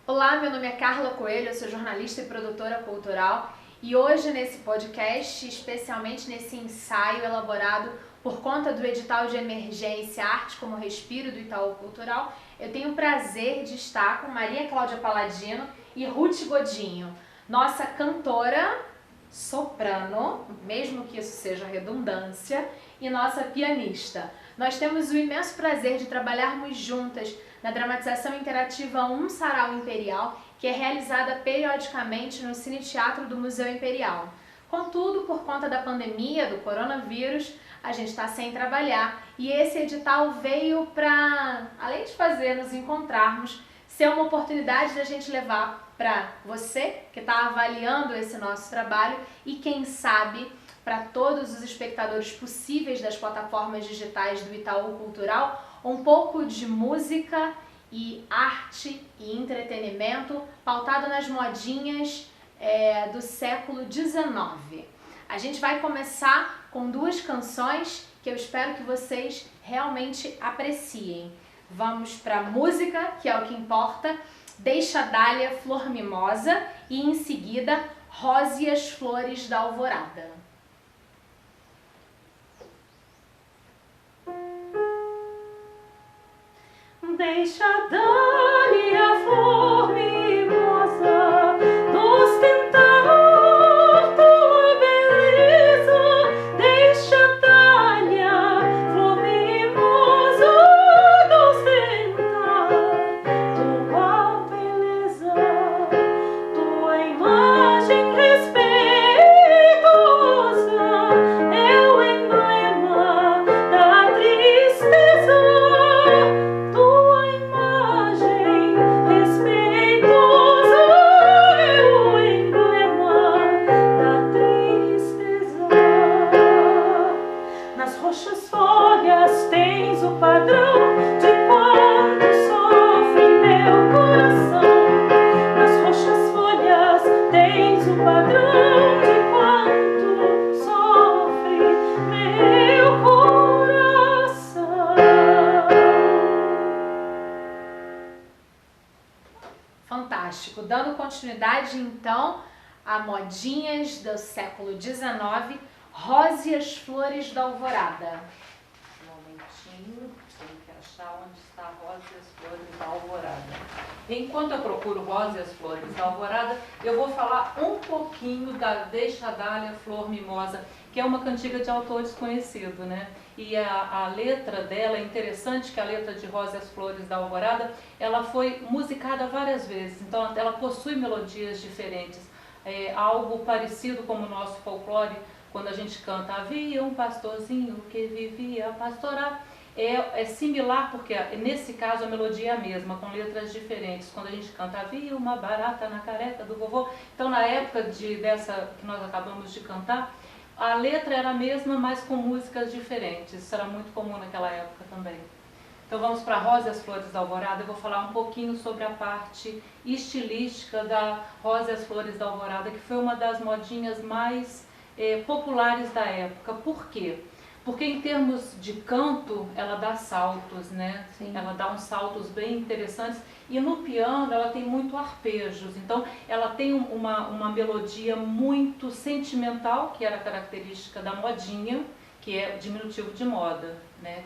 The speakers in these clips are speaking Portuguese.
Olá, meu nome é Carla Coelho, eu sou jornalista e produtora cultural e hoje nesse podcast, especialmente nesse ensaio elaborado por conta do edital de emergência Arte como Respiro do Itaú Cultural, eu tenho o prazer de estar com Maria Cláudia Paladino e Ruth Godinho, nossa cantora, soprano, mesmo que isso seja redundância, e nossa pianista. Nós temos o imenso prazer de trabalharmos juntas na dramatização interativa Um Sarau Imperial, que é realizada periodicamente no Cine Teatro do Museu Imperial. Contudo, por conta da pandemia, do coronavírus, a gente está sem trabalhar e esse edital veio para, além de fazer nos encontrarmos, ser uma oportunidade da gente levar para você que está avaliando esse nosso trabalho e quem sabe para todos os espectadores possíveis das plataformas digitais do Itaú Cultural, um pouco de música e arte e entretenimento pautado nas modinhas do século XIX. A gente vai começar com duas canções que eu espero que vocês realmente apreciem. Vamos para a música, que é o que importa, Deixa Dália, Flor Mimosa, e em seguida, Rose e as Flores da Alvorada. Deixa Dália, flor mimosa, ostentar tua beleza. Deixa Dália, flor mimosa, ostentar tua beleza. Tua imagem respeitosa é o emblema da tristeza. Tua imagem respeitosa é o emblema da tristeza. Nas roxas folhas tens o padrão de quanto sofre meu coração. Nas roxas folhas tens o padrão de quanto sofre meu coração. Fantástico! Dando continuidade, então, a modinhas do século XIX, Rose e as Flores da Alvorada. Um momentinho, tenho que achar onde está Rose e as Flores da Alvorada. Enquanto eu procuro Rose e as Flores da Alvorada, eu vou falar um pouquinho da Deixa Dália, Flor Mimosa, que é uma cantiga de autor desconhecido, né? E a letra dela é interessante, que a letra de Rose e as Flores da Alvorada, ela foi musicada várias vezes, então ela possui melodias diferentes. É algo parecido com o nosso folclore, quando a gente canta havia um pastorzinho que vivia a pastorar. É similar porque nesse caso a melodia é a mesma, com letras diferentes. Quando a gente canta havia uma barata na careca do vovô, então na época dessa que nós acabamos de cantar, a letra era a mesma, mas com músicas diferentes. Isso era muito comum naquela época também. Então vamos para Rose e as Flores da Alvorada. Eu vou falar um pouquinho sobre a parte estilística da Rose e as Flores da Alvorada, que foi uma das modinhas mais populares da época. Por quê? Porque em termos de canto, ela dá saltos, né? Sim. Ela dá uns saltos bem interessantes. E no piano ela tem muito arpejos, então ela tem uma melodia muito sentimental, que era característica da modinha, que é diminutivo de moda, né?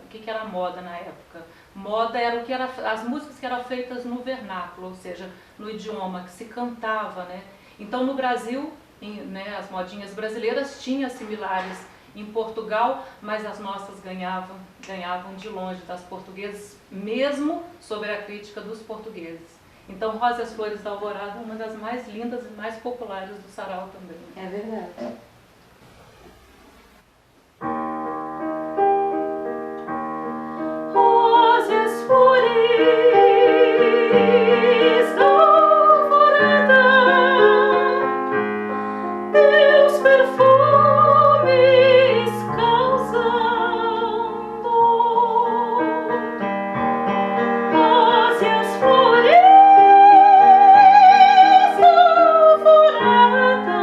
O que era moda na época? Moda era as músicas que eram feitas no vernáculo, ou seja, no idioma que se cantava, né? Então no Brasil, né, as modinhas brasileiras tinham similares em Portugal, mas as nossas ganhavam de longe das portuguesas, mesmo sobre a crítica dos portugueses. Então, Rose e as Flores da Alvorada é uma das mais lindas e mais populares do sarau também. É verdade. Rose e as flores da alvorada, teus perfumes causam dor. Rose e as flores da alvorada,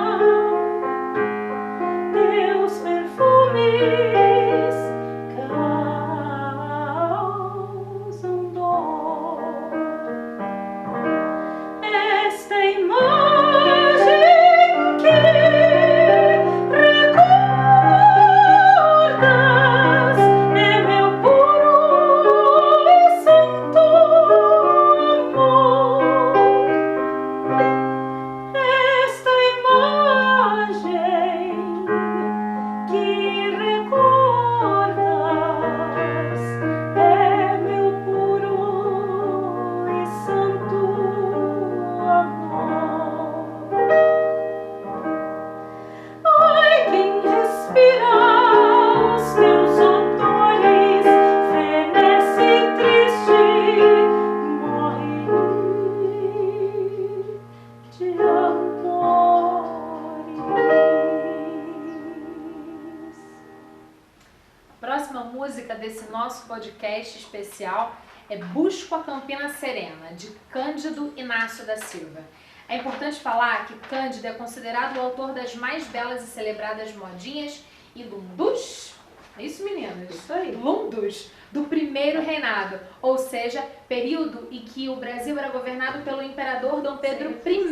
música desse nosso podcast especial é Busco a Campina Serena, de Cândido Inácio da Silva. É importante falar que Cândido é considerado o autor das mais belas e celebradas modinhas e lundus, é isso, meninas? Isso aí. Lundus, do primeiro reinado, ou seja, período em que o Brasil era governado pelo imperador Dom Pedro I.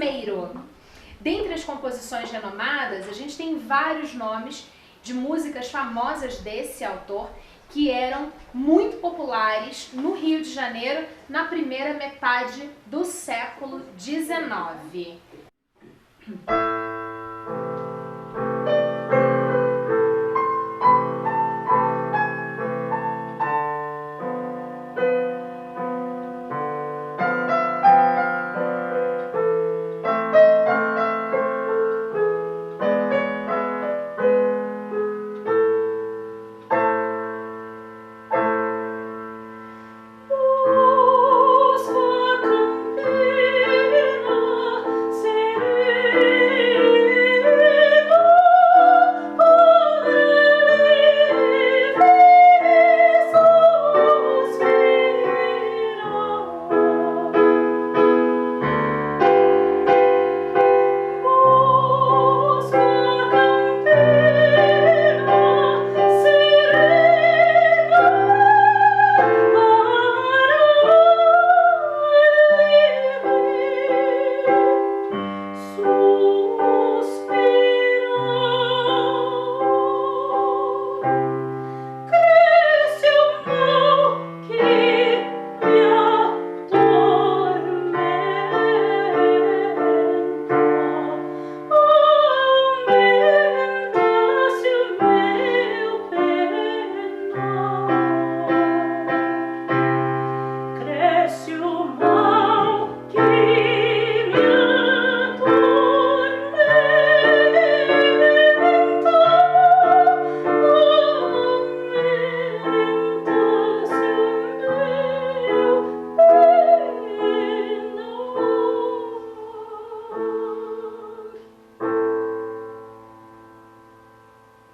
Dentre as composições renomadas, a gente tem vários nomes de músicas famosas desse autor que eram muito populares no Rio de Janeiro na primeira metade do século XIX.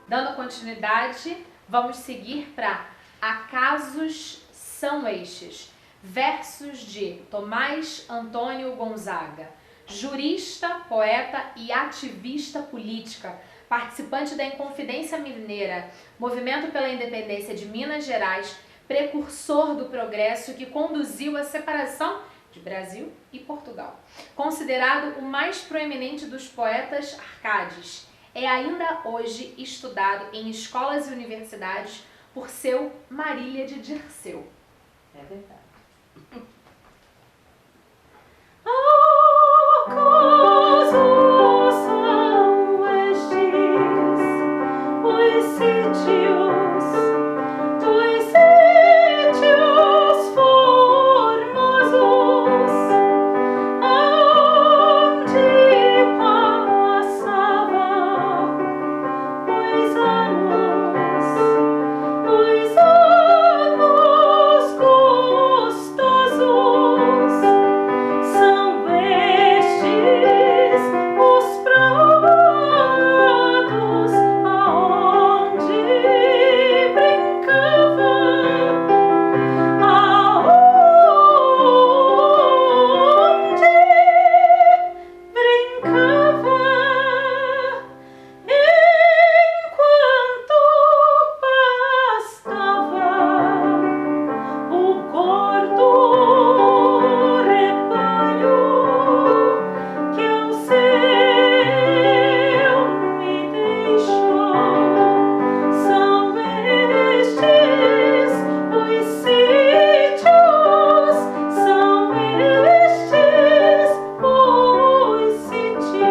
Dando continuidade, vamos seguir para Acasos São Estes, versos de Tomás Antônio Gonzaga, jurista, poeta e ativista política, participante da Inconfidência Mineira, movimento pela independência de Minas Gerais, precursor do progresso que conduziu à separação de Brasil e Portugal. Considerado o mais proeminente dos poetas arcades, é ainda hoje estudado em escolas e universidades por seu Marília de Dirceu. É verdade. Acaso são estes os sítios formosos aonde passava os anos gostosos? São estes os prados aonde brincava, enquanto pastava o gordo rebanho que ao seu me deixou. São estes os sítios, são estes os sítios.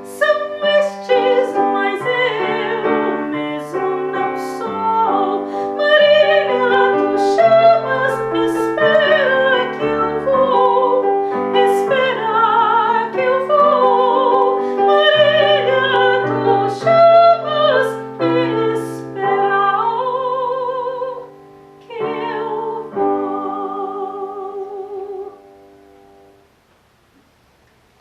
São estes, mas eu mesmo não sou. Marília, tu chamas, espera que eu vou, espera que eu vou. Marília, tu chamas, espera que eu vou.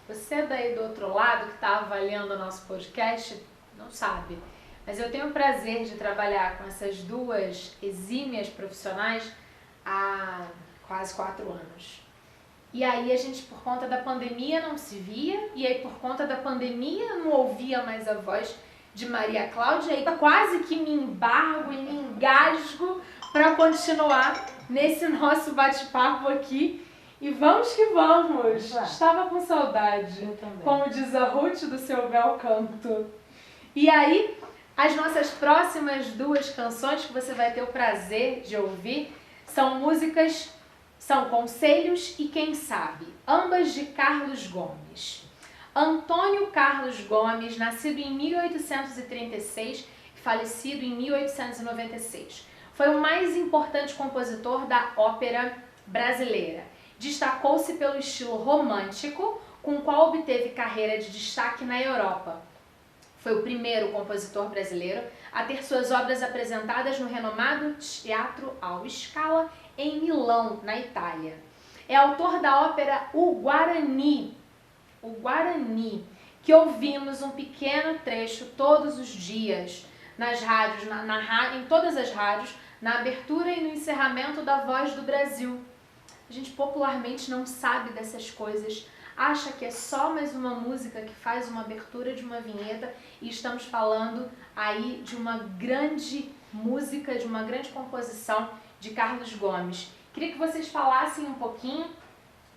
Você daí do outro lado que está avaliando o nosso podcast não sabe, mas eu tenho o prazer de trabalhar com essas duas exímias profissionais há quase 4 anos. E aí a gente, por conta da pandemia, não se via, e aí por conta da pandemia não ouvia mais a voz de Maria Cláudia, e quase que me embargo e me engasgo para continuar nesse nosso bate-papo aqui. E vamos que vamos! Estava com saudade, Eu também. como diz a Ruth, do seu bel canto. E aí, as nossas próximas 2 canções que você vai ter o prazer de ouvir são Conselhos e Quem Sabe, ambas de Carlos Gomes. Antônio Carlos Gomes, nascido em 1836 e falecido em 1896, foi o mais importante compositor da ópera brasileira. Destacou-se pelo estilo romântico, com o qual obteve carreira de destaque na Europa. Foi o primeiro compositor brasileiro a ter suas obras apresentadas no renomado Teatro Alla Scala, em Milão, na Itália. É autor da ópera O Guarani, que ouvimos um pequeno trecho todos os dias nas rádios, em todas as rádios, na abertura e no encerramento da Voz do Brasil. A gente popularmente não sabe dessas coisas, acha que é só mais uma música que faz uma abertura de uma vinheta, e estamos falando aí de uma grande música, de uma grande composição de Carlos Gomes. Queria que vocês falassem um pouquinho,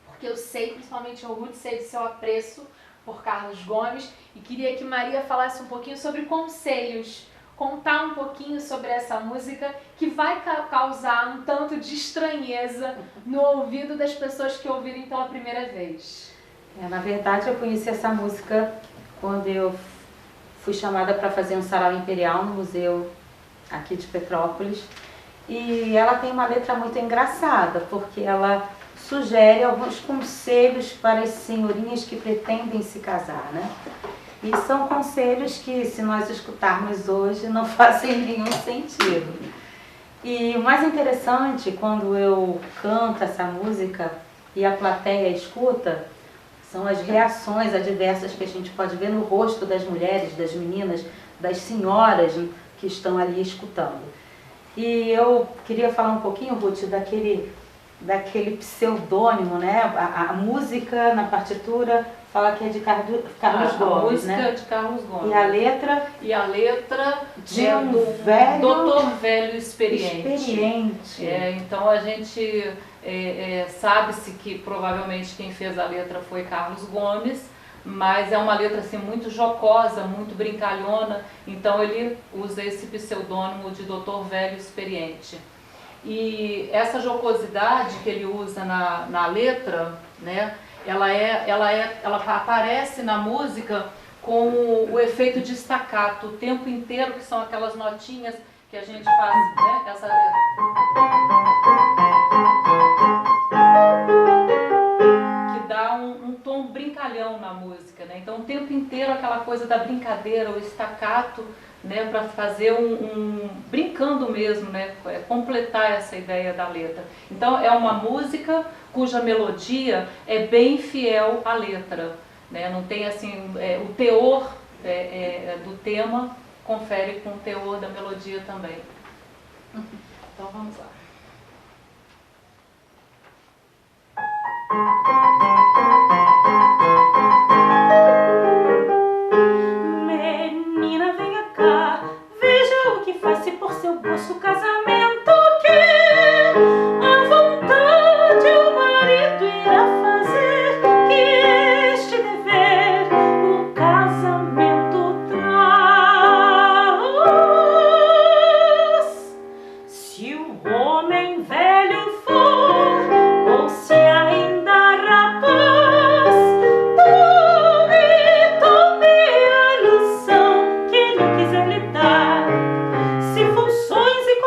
porque eu sei, principalmente eu, Ruth, sei do seu apreço por Carlos Gomes, e queria que Maria falasse um pouquinho sobre Conselhos, contar um pouquinho sobre essa música que vai causar um tanto de estranheza no ouvido das pessoas que ouvirem pela primeira vez. Na verdade, eu conheci essa música quando eu fui chamada para fazer um sarau imperial no museu aqui de Petrópolis. E ela tem uma letra muito engraçada, porque ela sugere alguns conselhos para as senhorinhas que pretendem se casar, né? E são conselhos que, se nós escutarmos hoje, não fazem nenhum sentido. E o mais interessante, quando eu canto essa música e a plateia escuta, são as reações adversas que a gente pode ver no rosto das mulheres, das meninas, das senhoras que estão ali escutando. E eu queria falar um pouquinho, Ruth, daquele pseudônimo, né? A música na partitura fala que é de Carlos Gomes, né? A música né? de Carlos Gomes. E a letra de é um velho, doutor velho experiente. Então a gente sabe-se que provavelmente quem fez a letra foi Carlos Gomes, mas é uma letra assim muito jocosa, muito brincalhona, então ele usa esse pseudônimo de doutor velho experiente. E essa jocosidade que ele usa na letra, né, ela aparece na música com o efeito de staccato o tempo inteiro, que são aquelas notinhas que a gente faz, né, que dá um tom brincalhão na música, né? Então o tempo inteiro aquela coisa da brincadeira, o staccato, né, para fazer brincando mesmo, né, completar essa ideia da letra. Então é uma música cuja melodia é bem fiel à letra, né? Não tem assim, o teor do tema confere com o teor da melodia também. Então vamos lá. Menina, venha cá, veja o que faz-se por seu gosto casamento que à vontade o marido irá fazer, que este dever o casamento traz. Se o homem velho for, ou se ainda rapaz, tome a lição que ele quiser lhe dar. Se funções e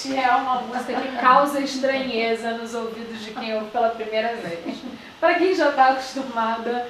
realmente é uma música que causa estranheza nos ouvidos de quem ouve pela primeira vez. Para quem já está acostumada,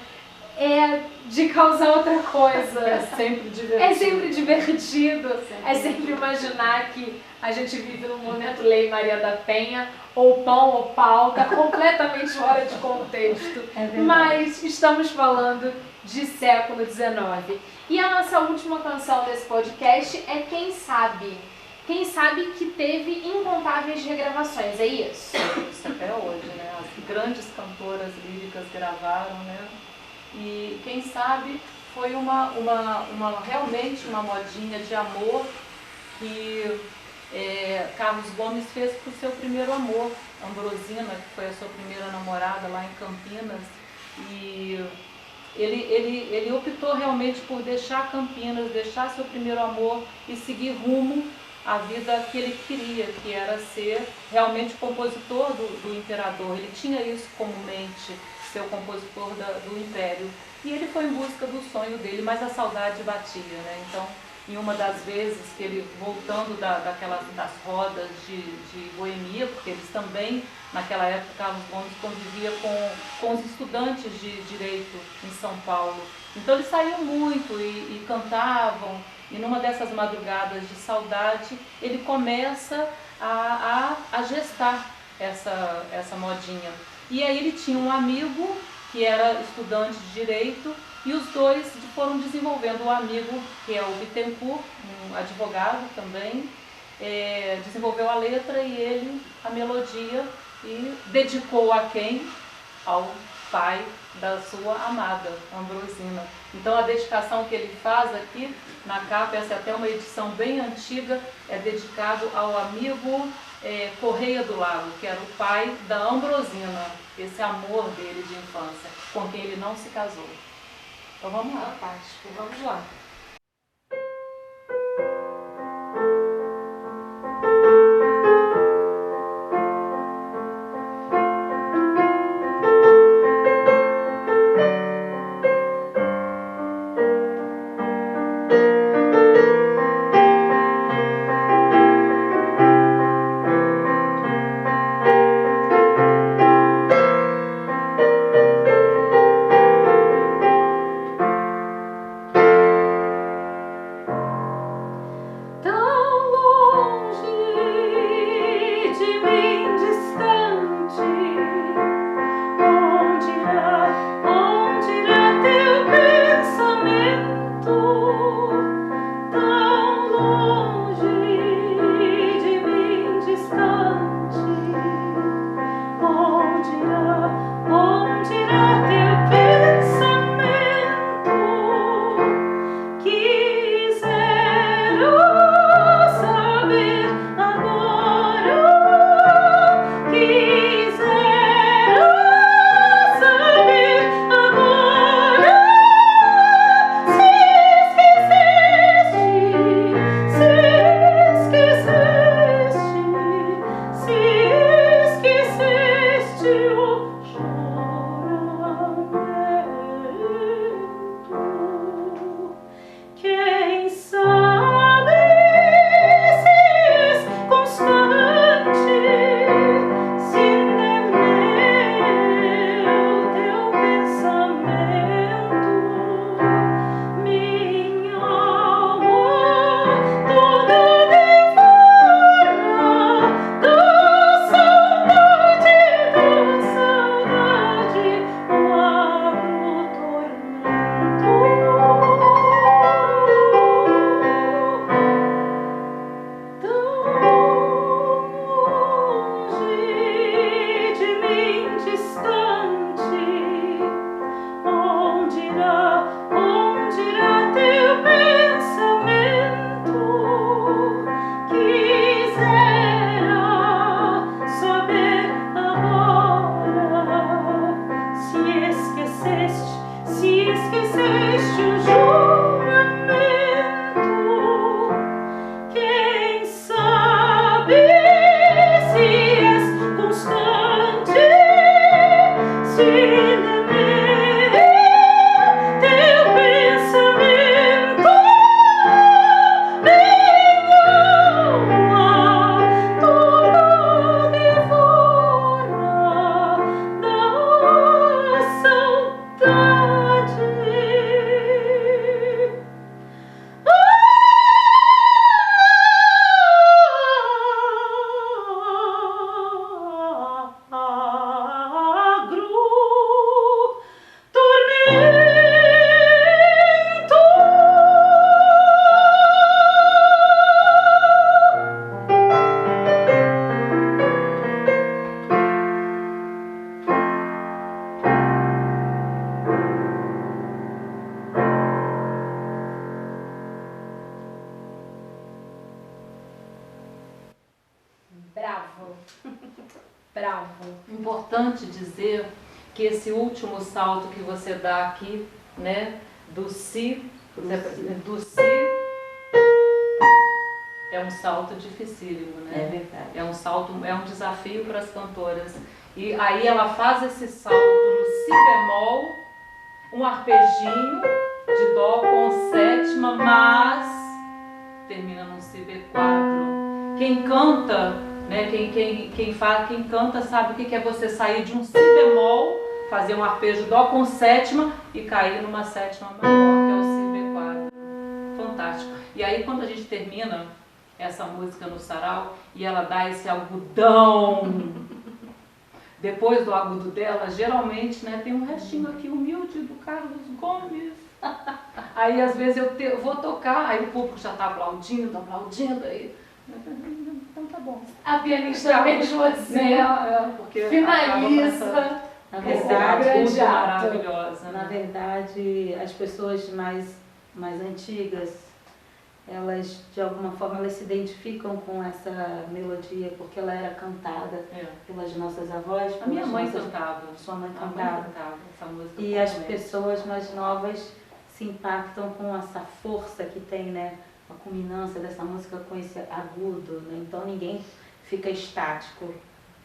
é de causar outra coisa. É sempre divertido. É sempre divertido. É sempre imaginar que a gente vive num momento Lei Maria da Penha, ou pão ou pau, tá completamente fora de contexto. É verdade. Mas estamos falando de século XIX. E a nossa última canção desse podcast é Quem Sabe. Quem Sabe que teve incontáveis regravações, é isso? Isso até hoje, né? As grandes cantoras líricas gravaram, né? E quem sabe foi realmente uma modinha de amor que Carlos Gomes fez para o seu primeiro amor, Ambrosina, que foi a sua primeira namorada lá em Campinas. E ele optou realmente por deixar Campinas, deixar seu primeiro amor e seguir rumo à vida que ele queria, que era ser realmente compositor do imperador. Ele tinha isso como mente, ser o compositor do Império. E ele foi em busca do sonho dele, mas a saudade batia, né? Então, em uma das vezes que ele, voltando das rodas de Boemia, porque eles também, naquela época, Carlos Gomes convivia com os estudantes de Direito em São Paulo. Então, eles saíam muito e cantavam, e numa dessas madrugadas de saudade, ele começa a gestar essa modinha. E aí ele tinha um amigo que era estudante de Direito, e os dois foram desenvolvendo. O amigo, que é o Bittencourt, um advogado também, desenvolveu a letra e ele a melodia, e dedicou a quem? Ao pai da sua amada, Ambrosina. Então a dedicação que ele faz aqui na capa, essa é até uma edição bem antiga, é dedicado ao amigo Correia do Lago, que era o pai da Ambrosina, esse amor dele de infância, com quem ele não se casou. Então vamos lá. Fantástico, vamos lá. Bravo. Bravo. Importante dizer que esse último salto que você dá aqui, né, do si, é um salto dificílimo, né? É verdade. É um salto, é um desafio para as cantoras. E aí ela faz esse salto no si bemol, um arpejinho de dó com sétima, mas termina num si b4. Quem canta, né? Quem canta sabe o que é você sair de um si bemol, fazer um arpejo dó com sétima e cair numa sétima maior, que é o si b4. Fantástico. E aí quando a gente termina essa música no sarau e ela dá esse agudão, depois do agudo dela, geralmente, né, tem um restinho aqui humilde do Carlos Gomes. Aí às vezes eu vou tocar, aí o público já está aplaudindo, aí. Então tá bom. A pianista mesmo assim, Porque finaliza. Na Esse verdade, grande ato. maravilhosa. na Né? verdade, as pessoas mais antigas, elas de alguma forma elas se identificam com essa melodia porque ela era cantada pelas nossas avós. A minha pelas mãe nossas- cantava. Sua mãe A mãe cantava. cantava essa música. E as comumente. pessoas mais novas se impactam com essa força que tem, né? A culminância dessa música com esse agudo, né? Então ninguém fica estático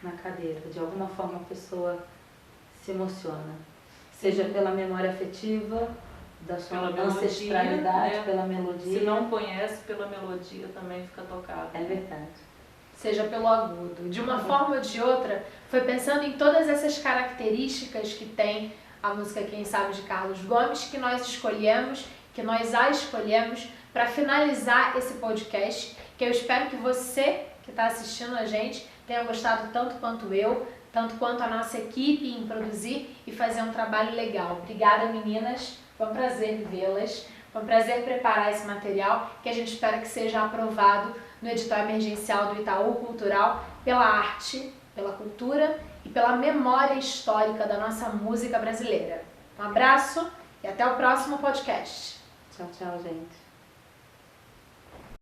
na cadeira. De alguma forma a pessoa se emociona. Seja pela memória afetiva, da sua Pela melodia, ancestralidade, né? pela melodia. Se não conhece, pela melodia também fica tocado. É verdade. Seja pelo agudo. De uma forma ou de outra, foi pensando em todas essas características que tem a música Quem Sabe de Carlos Gomes, que nós escolhemos, que nós a escolhemos para finalizar esse podcast, que eu espero que você que está assistindo a gente tenha gostado tanto quanto eu, tanto quanto a nossa equipe em produzir e fazer um trabalho legal. Obrigada, meninas. Foi um prazer vê-las. Foi um prazer preparar esse material que a gente espera que seja aprovado no edital emergencial do Itaú Cultural pela arte, pela cultura e pela memória histórica da nossa música brasileira. Um abraço e até o próximo podcast. Tchau, tchau, gente.